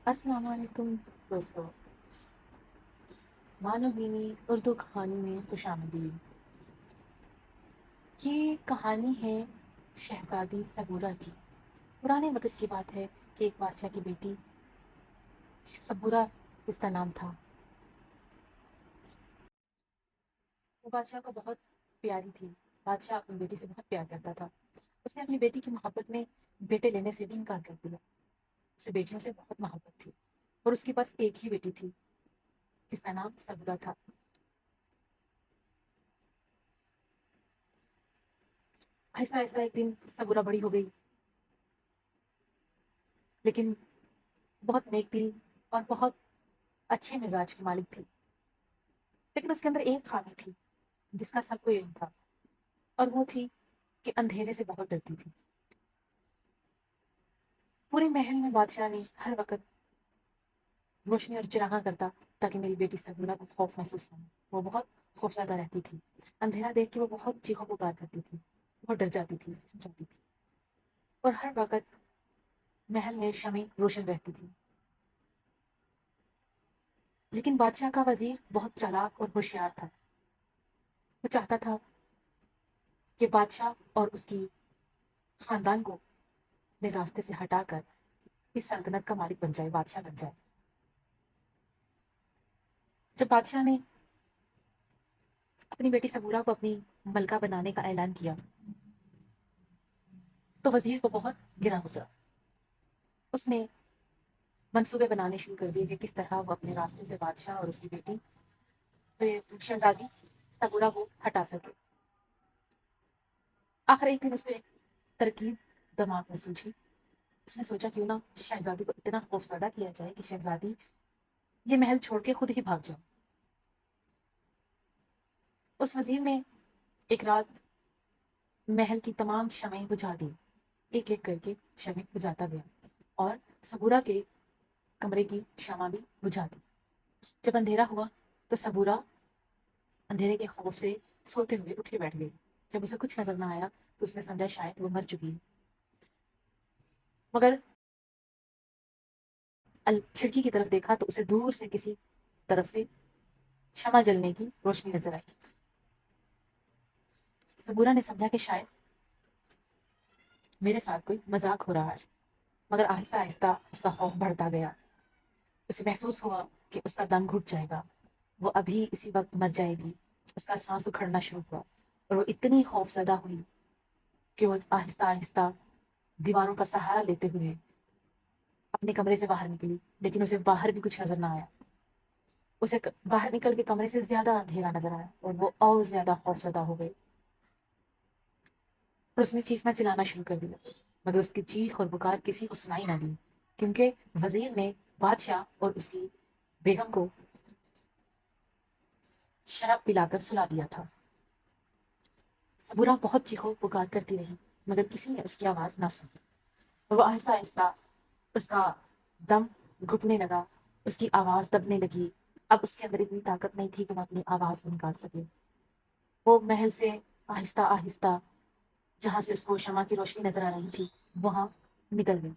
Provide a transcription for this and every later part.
अस्सलाम वालेकुम दोस्तों। मानवीनी उर्दू कहानी में खुशामदीद। ये कहानी है शहजादी सबूरा की। पुराने वक़्त की बात है कि एक बादशाह की बेटी सबूरा इसका नाम था। वो बादशाह को बहुत प्यारी थी। बादशाह अपनी बेटी से बहुत प्यार करता था। उसने अपनी बेटी की मोहब्बत में बेटे लेने से भी इनकार कर दिया। उसे बेटियों से बहुत मोहब्बत थी और उसके पास एक ही बेटी थी जिसका नाम सबूरा था। आहिस्ता-आहिस्ता एक दिन सबूरा बड़ी हो गई, लेकिन बहुत नेक दिल और बहुत अच्छे मिजाज की मालिक थी। लेकिन उसके अंदर एक खामी थी जिसका सबको इल्म था, और वो थी कि अंधेरे से बहुत डरती थी। पूरे महल में बादशाह ने हर वक्त रोशनी और चिरागा करता ताकि मेरी बेटी सबीरा को खौफ महसूस न हो। वो बहुत खौफजदा रहती थी। अंधेरा देख के वो बहुत चीखों पुकार करती थी, बहुत डर जाती थी, सहम जाती थी। और हर वक्त महल में शमें रोशन रहती थी। लेकिन बादशाह का वजीर बहुत चालाक और होशियार था। वो चाहता था कि बादशाह और उसकी खानदान को अपने रास्ते से हटाकर इस सल्तनत का मालिक बन जाए, बादशाह बन जाए। जब बादशाह ने अपनी बेटी सबूरा को अपनी मलका बनाने का ऐलान किया तो वजीर को बहुत गिरा गुजरा। उसने मंसूबे बनाने शुरू कर दिए कि किस तरह वो अपने रास्ते से बादशाह और उसकी बेटी शहजादी सबूरा को हटा सके। आखिर एक दिन उसे एक तरकीब दिमाग में सूझी। उसने सोचा क्यों ना शहजादी को इतना खौफजदा किया जाए कि शहजादी ये महल छोड़ के खुद ही भाग जाए। उस वजीर ने एक रात महल की तमाम शमें बुझा दी। एक एक करके शमें बुझाता गया और सबूरा के कमरे की शमा भी बुझा दी। जब अंधेरा हुआ तो सबूरा अंधेरे के खौफ से सोते हुए उठ के बैठ गई। जब उसे कुछ नजर ना आया तो उसने समझा शायद वो मर चुकी है। मगर खिड़की की तरफ देखा तो उसे दूर से किसी तरफ से शमा जलने की रोशनी नजर आई। सबूरा ने समझा कि शायद मेरे साथ कोई मजाक हो रहा है। मगर आहिस्ता आहिस्ता उसका खौफ बढ़ता गया। उसे महसूस हुआ कि उसका दम घुट जाएगा, वो अभी इसी वक्त मर जाएगी। उसका सांस उखड़ना शुरू हुआ और वो इतनी खौफजदा हुई कि वो आहिस्ता आहिस्ता दीवारों का सहारा लेते हुए अपने कमरे से बाहर निकली। लेकिन उसे बाहर भी कुछ नजर ना आया। उसे बाहर निकल के कमरे से ज्यादा अंधेरा नजर आया और वो और ज्यादा खौफजदा हो गई और उसने चीखना चिल्लाना शुरू कर दिया। मगर उसकी चीख और पुकार किसी को सुनाई ना दी, क्योंकि वजीर ने बादशाह और उसकी बेगम को शराब पिलाकर सुला दिया था। सबूरा बहुत चीखो पुकार करती रही, मगर किसी ने उसकी आवाज ना सुनी। और वो आहिस्ता आहिस्ता उसका दम घुटने लगा, उसकी आवाज दबने लगी। अब उसके अंदर इतनी ताकत नहीं थी कि वो अपनी आवाज को निकाल सके। वो महल से आहिस्ता आहिस्ता जहां से उसको शमा की रोशनी नजर आ रही थी वहां निकल गई।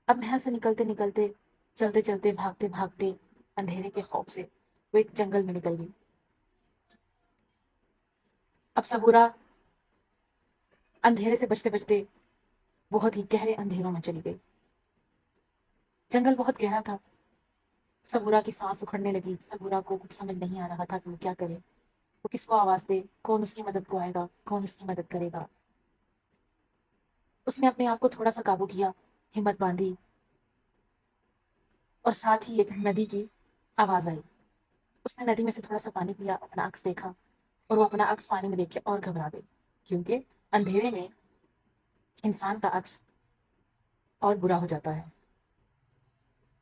अब महल से निकलते निकलते, चलते चलते, भागते भागते अंधेरे के खौफ से वो एक जंगल में निकल गई। अब सबूरा अंधेरे से बचते बचते बहुत ही गहरे अंधेरों में चली गई। जंगल बहुत गहरा था। सबूरा की सांस उखड़ने लगी। सबूरा को कुछ समझ नहीं आ रहा था कि वो क्या करे। वो किसको आवाज दे, कौन उसकी मदद को आएगा, कौन उसकी मदद करेगा। उसने अपने आप को थोड़ा सा काबू किया, हिम्मत बांधी, और साथ ही एक नदी की आवाज आई। उसने नदी में से थोड़ा सा पानी पिया, अपना अक्स देखा, और वो अपना अक्स पानी में देख के और घबरा गई, क्योंकि अंधेरे में इंसान का अक्स और बुरा हो जाता है।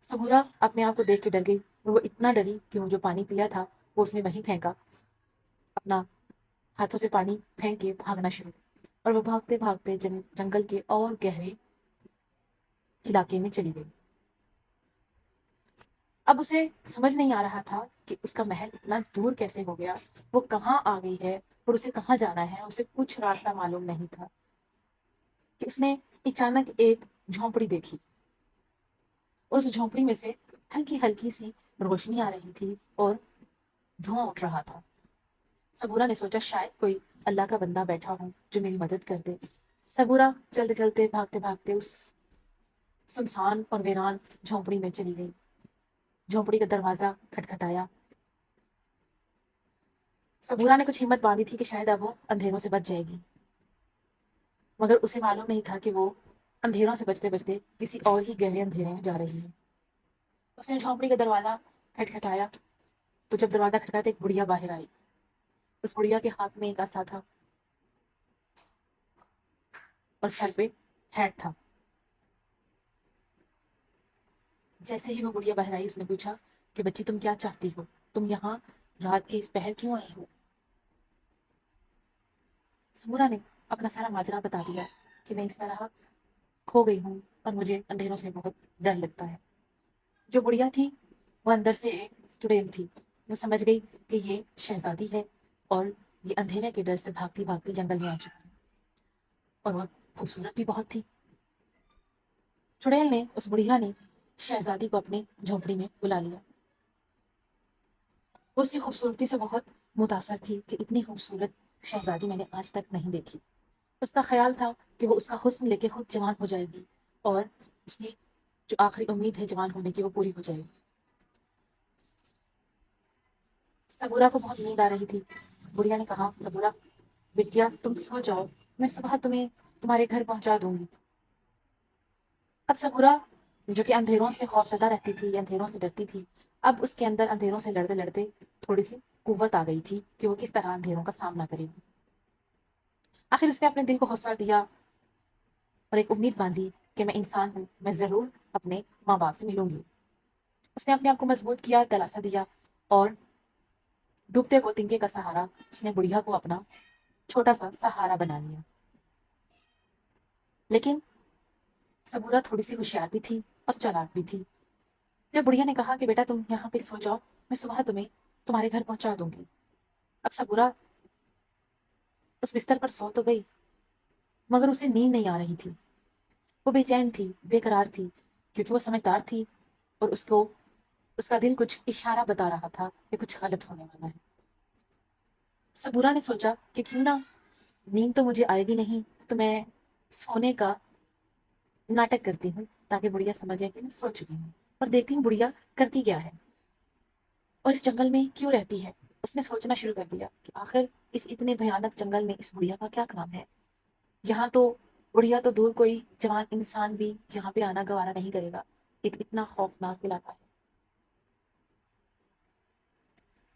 सबूरा अपने आप को देख के डर गई और वो इतना डरी कि वो जो पानी पिया था वो उसने वहीं फेंका। अपना हाथों से पानी फेंक के भागना शुरू, और वो भागते भागते जंगल के और गहरे इलाके में चली गई। अब उसे समझ नहीं आ रहा था कि उसका महल इतना दूर कैसे हो गया, वो कहाँ आ गई है और उसे कहाँ जाना है। उसे कुछ रास्ता मालूम नहीं था कि उसने अचानक एक झोंपड़ी देखी। اور اس جھونپڑی میں سے ہلکی ہلکی سی روشنی آ رہی تھی اور دھواں اٹھ رہا تھا۔ صبورہ نے سوچا شاید کوئی اللہ کا بندہ بیٹھا ہو جو میری مدد کر دے۔ صبورہ چلتے چلتے بھاگتے بھاگتے اس سنسان اور ویران جھونپڑی میں چلی گئی۔ جھونپڑی کا دروازہ کھٹکھٹایا۔ صبورہ نے کچھ ہمت باندھی تھی کہ شاید اب وہ اندھیروں سے بچ جائے گی، مگر اسے معلوم نہیں تھا کہ وہ اندھیروں سے بچتے بچتے کسی اور ہی گہرے اندھیرے میں جا رہی ہے۔ اس نے جھونپڑی کا دروازہ کھٹکھٹایا تو جب دروازہ کھٹکا تو ایک بڑھیا باہر آئی۔ اس بڑھیا کے ہاتھ میں ایک عصا تھا اور سر پہ ہیٹ تھا۔ جیسے ہی وہ بڑھیا باہر آئی اس نے پوچھا کہ بچی تم کیا چاہتی ہو؟ تم یہاں رات کے اس پہر کیوں آئی ہو؟ صبورہ نے اپنا سارا ماجرا بتا دیا کہ میں اس طرح کھو گئی ہوں اور مجھے اندھیروں سے بہت ڈر لگتا ہے۔ جو بڑھیا تھی وہ اندر سے ایک چڑیل تھی۔ وہ سمجھ گئی کہ یہ شہزادی ہے اور یہ اندھیرے کے ڈر سے بھاگتی بھاگتی جنگل میں آ چکی ہے اور وہ خوبصورت بھی بہت تھی۔ چڑیل نے اس بڑھیا نے شہزادی کو اپنے جھونپڑی میں بلا لیا۔ وہ اس کی خوبصورتی سے بہت متاثر تھی کہ اتنی خوبصورت شہزادی میں نے آج تک نہیں دیکھی۔ اس کا خیال تھا کہ وہ اس کا حسن لے کے خود جوان ہو جائے گی اور اس کی جو آخری امید ہے جوان ہونے کی وہ پوری ہو جائے گی۔ صبورہ کو بہت نیند آ رہی تھی۔ بڑھیا نے کہا صبورہ بیٹیا تم سو جاؤ، میں صبح تمہیں تمہارے گھر پہنچا دوں گی۔ اب صبورہ جو کہ اندھیروں سے خوفزدہ رہتی تھی، اندھیروں سے ڈرتی تھی، اب اس کے اندر اندھیروں سے لڑتے لڑتے تھوڑی سی قوت آ گئی تھی کہ وہ کس طرح اندھیروں کا سامنا کرے گی۔ آخر اس نے اپنے دل کو حوصلہ دیا اور ایک امید باندھی کہ میں انسان ہوں، میں ضرور اپنے ماں باپ سے ملوں گی۔ اس نے اپنے آپ کو مضبوط کیا، دلاسا دیا اور ڈوبتے کو تنکے کا سہارا اس نے بڑھیا کو اپنا چھوٹا سا سہارا بنا لیا۔ لیکن صبورہ تھوڑی سی ہوشیار بھی تھی اور چالاک بھی تھی۔ جب بڑھیا نے کہا کہ بیٹا تم یہاں پہ سو جاؤ، میں صبح تمہیں تمہارے گھر پہنچا دوں گی، اب صبورہ اس بستر پر سو تو گئی مگر اسے نیند نہیں آ رہی تھی۔ وہ بے چین تھی، بے قرار تھی، کیونکہ وہ سمجھدار تھی اور اس کو اس کا دل کچھ اشارہ بتا رہا تھا کہ کچھ غلط ہونے والا ہے۔ صبورہ نے سوچا کہ کیوں نہ نیند تو مجھے آئے گی نہیں تو میں سونے کا ناٹک کرتی ہوں تاکہ بڑھیا سمجھے کہ میں سو چکی ہوں، اور دیکھتی ہوں بڑھیا کرتی کیا ہے اور اس جنگل میں کیوں رہتی ہے۔ اس نے سوچنا شروع کر دیا کہ آخر اس اتنے بھیانک جنگل میں اس بڑھیا کا کیا کام ہے۔ یہاں تو بڑھیا تو دور کوئی جوان انسان بھی یہاں پہ آنا گوارا نہیں کرے گا، ایک اتنا خوفناک علاقہ ہے۔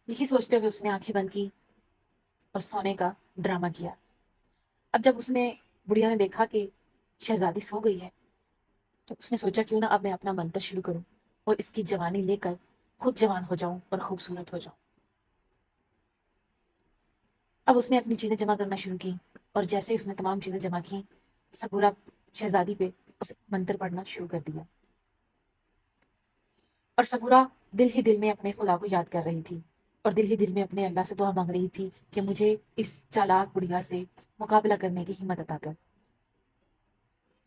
یہی سوچتے ہوئے اس نے آنکھیں بند کی اور سونے کا ڈرامہ کیا۔ اب جب اس نے بڑھیا نے دیکھا کہ شہزادی سو گئی ہے تو اس نے سوچا کیوں نہ اب میں اپنا منتر شروع کروں اور اس کی جوانی لے کر خود جوان ہو جاؤں اور خوبصورت ہو جاؤں۔ اب اس نے اپنی چیزیں جمع کرنا شروع کی اور جیسے اس نے تمام چیزیں جمع کی، صبورہ شہزادی پہ اس منتر پڑھنا شروع کر دیا اور صبورہ دل ہی دل میں اپنے خدا کو یاد کر رہی تھی اور دل ہی دل میں اپنے اللہ سے دعا مانگ رہی تھی کہ مجھے اس چالاک بڑھیا سے مقابلہ کرنے کی ہمت عطا کر،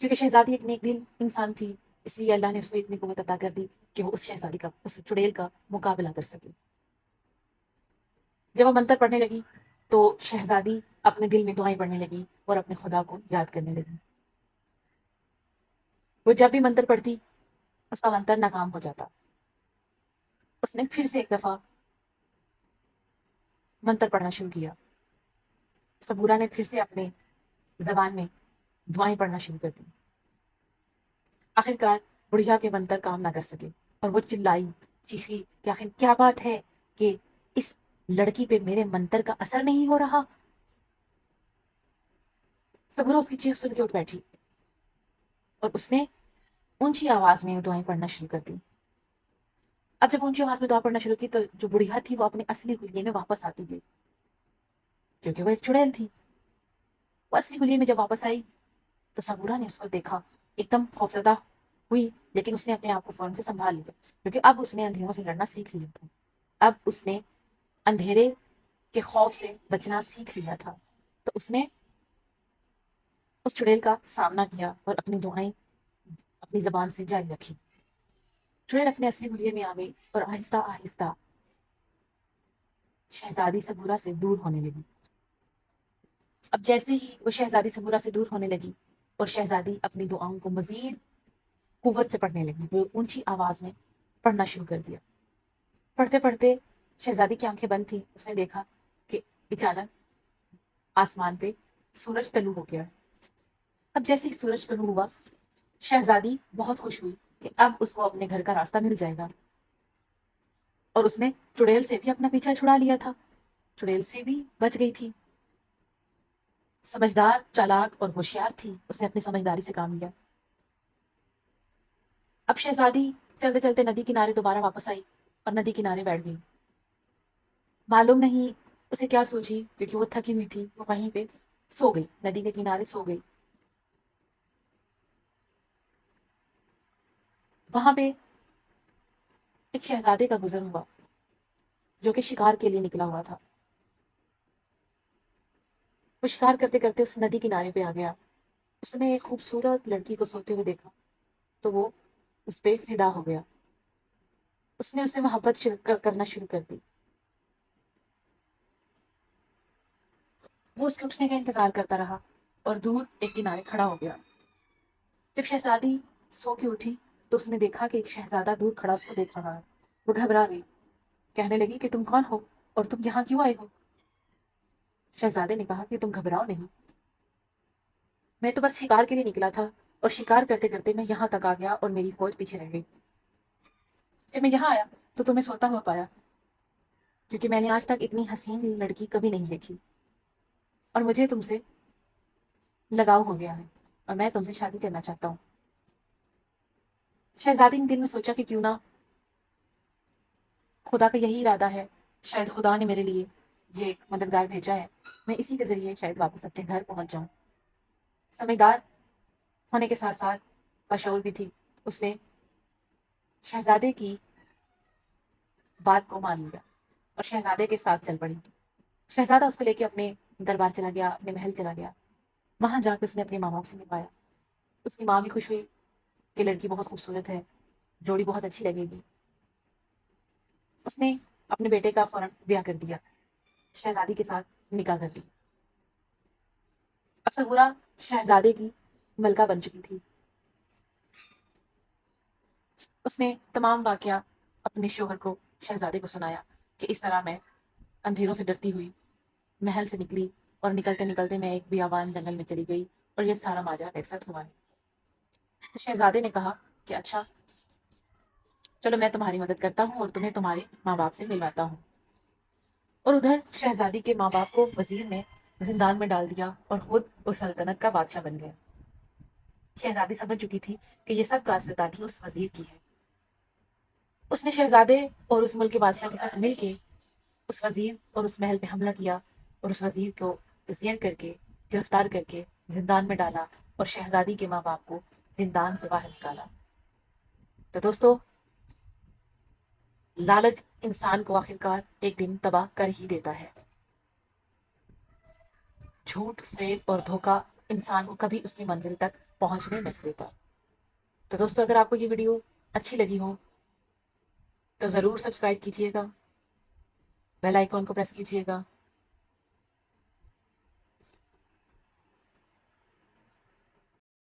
کیونکہ شہزادی ایک نیک دل انسان تھی، اس لیے اللہ نے اس کو اتنی قوت عطا کر دی کہ وہ اس شہزادی کا، اس چڑیل کا مقابلہ کر سکے۔ جب وہ منتر پڑھنے لگی تو شہزادی اپنے دل میں دعائیں پڑھنے لگی اور اپنے خدا کو یاد کرنے لگی۔ وہ جب بھی منتر پڑھتی اس کا منتر ناکام ہو جاتا۔ اس نے پھر سے ایک دفعہ منتر پڑھنا شروع کیا۔ صبورہ نے پھر سے اپنے زبان میں دعائیں پڑھنا شروع کر دی۔ آخرکار بڑھیا کے منتر کام نہ کر سکے اور وہ چلائی، چیخی کہ آخر کیا بات ہے کہ اس لڑکی پہ میرے منتر کا اثر نہیں ہو رہا۔ صبورہ اس کی چیخ سن کے اٹھ بیٹھی اور اس نے اونچی آواز میں دعائیں پڑھنا شروع کر دی۔ اب جب اونچی آواز میں دعا پڑھنا شروع کی تو جو بڑھیا تھی وہ اپنے اصلی حلیے میں واپس آتی گئی، کیونکہ وہ ایک چڑیل تھی۔ وہ اصلی حلیے میں جب واپس آئی تو صبورہ نے اس کو دیکھا، ایک دم خوفزدہ ہوئی، لیکن اس نے اپنے آپ کو فوراً سے سنبھال لیا کیونکہ اب اس نے اندھیروں سے لڑنا سیکھ لیا تھا۔ اب اس نے اندھیرے کے خوف سے بچنا سیکھ لیا تھا، تو اس نے اس چڑیل کا سامنا کیا اور اپنی دعائیں اپنی زبان سے جاری رکھی۔ चुड़ैल अपने असली हुलिये में आ गई और आहिस्ता आहिस्ता शहजादी सबूरा से दूर होने लगी। अब जैसे ही वो शहजादी सबूरा से दूर होने लगी और शहजादी अपनी दुआओं को मजीद कुव्वत से पढ़ने लगी, वो ऊंची आवाज में पढ़ना शुरू कर दिया। पढ़ते पढ़ते शहजादी की आंखें बंद थी। उसने देखा कि अचानक आसमान पे सूरज तलू हो गया। अब जैसे ही सूरज तलू हुआ, शहजादी बहुत खुश हुई कि अब उसको अपने घर का रास्ता मिल जाएगा। और उसने चुड़ैल से भी अपना पीछा छुड़ा लिया था, चुड़ैल से भी बच गई थी। समझदार, चालाक और होशियार थी, उसने अपनी समझदारी से काम लिया। अब शहजादी चलते चलते नदी किनारे दोबारा वापस आई और नदी किनारे बैठ गई। मालूम नहीं उसे क्या सूझी, क्योंकि वो थकी हुई थी। वो वहीं पे सो गई, नदी के किनारे सो गई। वहां पे एक शहजादे का गुजर हुआ जो कि शिकार के लिए निकला हुआ था। वो शिकार करते करते उस नदी किनारे पे आ गया। उसने एक खूबसूरत लड़की को सोते हुए देखा तो वो उस पे फिदा हो गया। उसने उससे मोहब्बत करना शुरू कर दी। वो उसके उठने का इंतजार करता रहा और दूर एक किनारे खड़ा हो गया। जब शहजादी सो के उठी तो उसने देखा कि एक शहजादा दूर खड़ा उसको देख रहा है। वो घबरा गई, कहने लगी कि तुम कौन हो और तुम यहाँ क्यों आए हो। शहजादे ने कहा कि तुम घबराओ नहीं, मैं तो बस शिकार के लिए निकला था और शिकार करते करते मैं यहाँ तक आ गया और मेरी फौज पीछे रह गई। जब मैं यहाँ आया तो तुम्हें सोता हुआ पाया, क्योंकि मैंने आज तक इतनी हसीन लड़की कभी नहीं देखी और मुझे तुमसे लगाव हो गया है और मैं तुमसे शादी करना चाहता हूँ। शहजादी ने दिल में सोचा कि क्यों ना खुदा का यही इरादा है, शायद खुदा ने मेरे लिए ये एक मददगार भेजा है, मैं इसी के जरिए शायद वापस अपने घर पहुंच जाऊं। समझदार होने के साथ साथ बशऊर भी थी। उसने शहजादे की बात को मान लिया और शहजादे के साथ चल पड़ी। शहजादा उसको लेके अपने दरबार चला गया, अपने महल चला गया। वहां जाकर उसने अपने माँ बाप से मिलवाया। उसकी माँ भी खुश हुई कि लड़की बहुत खूबसूरत है, जोड़ी बहुत अच्छी लगेगी। उसने अपने बेटे का फौरन ब्याह कर दिया, शहजादी के साथ निकाह कर दी। अब सबूरा शहजादे की मलका बन चुकी थी। उसने तमाम वाकया अपने शोहर को, शहजादे को सुनाया कि इस तरह मैं अंधेरों से डरती हुई महल से निकली और निकलते निकलते मैं एक बियाबान जंगल में चली गई और ये सारा माजरा मेरे साथ हुआ है। तो शहजादे ने कहा कि अच्छा, चलो मैं तुम्हारी मदद करता हूँ और तुम्हें तुम्हारे माँ बाप से मिलवाता हूँ। और उधर शहजादी के माँ बाप को वजीर ने जिंदान में डाल दिया और खुद उस सल्तनत का बादशाह बन गया। शहजादी समझ चुकी थी कि ये सब कारस्तानी उस वजीर की है। उसने शहजादे और उस मुल्क के बादशाह के साथ मिलके उस वजीर और उस महल पे हमला किया और उस वजीर को जेर करके, गिरफ्तार करके जिंदान में डाला और शहजादी के माँ बाप को जिंदान से बाहर निकाला। तो दोस्तों, लालच इंसान को आखिरकार एक दिन तबाह कर ही देता है। झूठ, फेब और धोखा इंसान को कभी उसकी मंजिल तक पहुंचने नहीं देता। तो दोस्तों, अगर आपको ये वीडियो अच्छी लगी हो तो ज़रूर सब्सक्राइब कीजिएगा, बेल आइकॉन को प्रेस कीजिएगा